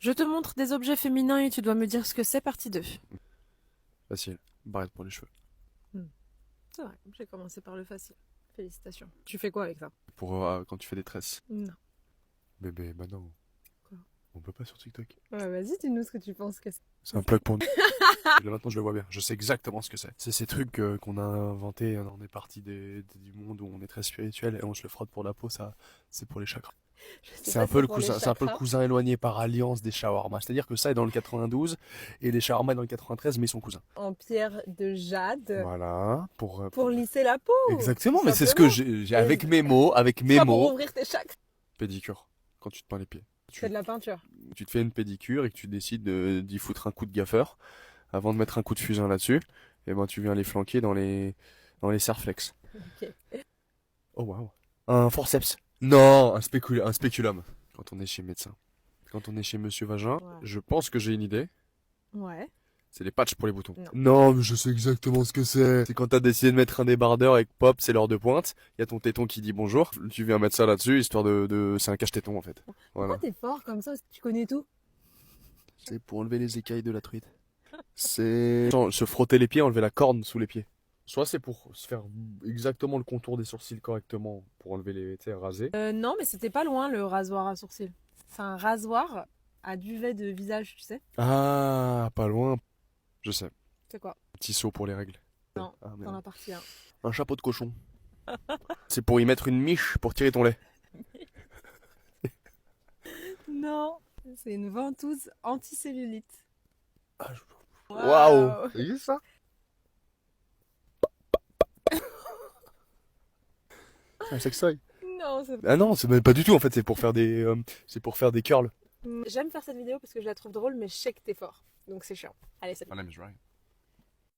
Je te montre des objets féminins et tu dois me dire ce que c'est, partie 2. Facile. Barrette pour les cheveux. C'est vrai, j'ai commencé par le facile. Félicitations. Tu fais quoi avec ça? Pour quand tu fais des tresses. Non. Bébé, bah non. Quoi? On peut pas sur TikTok. Ouais, vas-y, dis-nous ce que tu penses que c'est. C'est un plug pour nous. Là maintenant je le vois bien. Je sais exactement ce que c'est. C'est ces trucs qu'on a inventés. On est parti du monde où on est très spirituel et on se le frotte pour la peau. Ça, c'est pour les chakras. C'est un peu le cousin, c'est un peu le cousin éloigné par alliance des shawarma. C'est-à-dire que ça est dans le 92 et les shawarma est dans le 93, mais ils sont cousins. En pierre de jade. Voilà. Pour lisser la peau. Exactement, mais c'est ce que j'ai avec mes mots, Pas pour ouvrir tes chakras. Pédicure. Quand tu te peins les pieds. Tu fais de la peinture. Tu te fais une pédicure et que tu décides d'y foutre un coup de gaffeur avant de mettre un coup de fusain là-dessus. Et ben tu viens les flanquer dans les serflex. Ok. Oh waouh. Un forceps. Non, un spéculum. Quand on est chez médecin. Quand on est chez Monsieur Vagin, Ouais. je pense que j'ai une idée. Ouais. C'est les patchs pour les boutons. Non. Non, mais je sais exactement ce que c'est. C'est quand t'as décidé de mettre un débardeur et que pop, c'est l'heure de pointe. Il y a ton téton qui dit bonjour. Tu viens mettre ça là-dessus, histoire c'est un cache-téton en fait. Voilà. Pourquoi t'es fort comme ça? Tu connais tout? C'est pour enlever les écailles de la truite. C'est se frotter les pieds, enlever la corne sous les pieds. Soit c'est pour se faire exactement le contour des sourcils correctement, pour enlever les, tu sais, raser. Non, mais c'était pas loin le rasoir à sourcils. C'est un rasoir à duvet de visage, tu sais? Ah, pas loin. Je sais. C'est quoi? Petit seau pour les règles. Non, Ah, dans merde. la partie 1. Un chapeau de cochon. C'est pour y mettre une miche pour tirer ton lait. Non, c'est une ventouse anticellulite. Waouh. C'est juste ça? C'est un sextoy. Non, c'est Ah non, c'est même pas du tout en fait, c'est pour faire des curls. J'aime faire cette vidéo parce que je la trouve drôle, mais je sais que t'es fort. Donc c'est chiant. Allez, salut. My name is Ryan.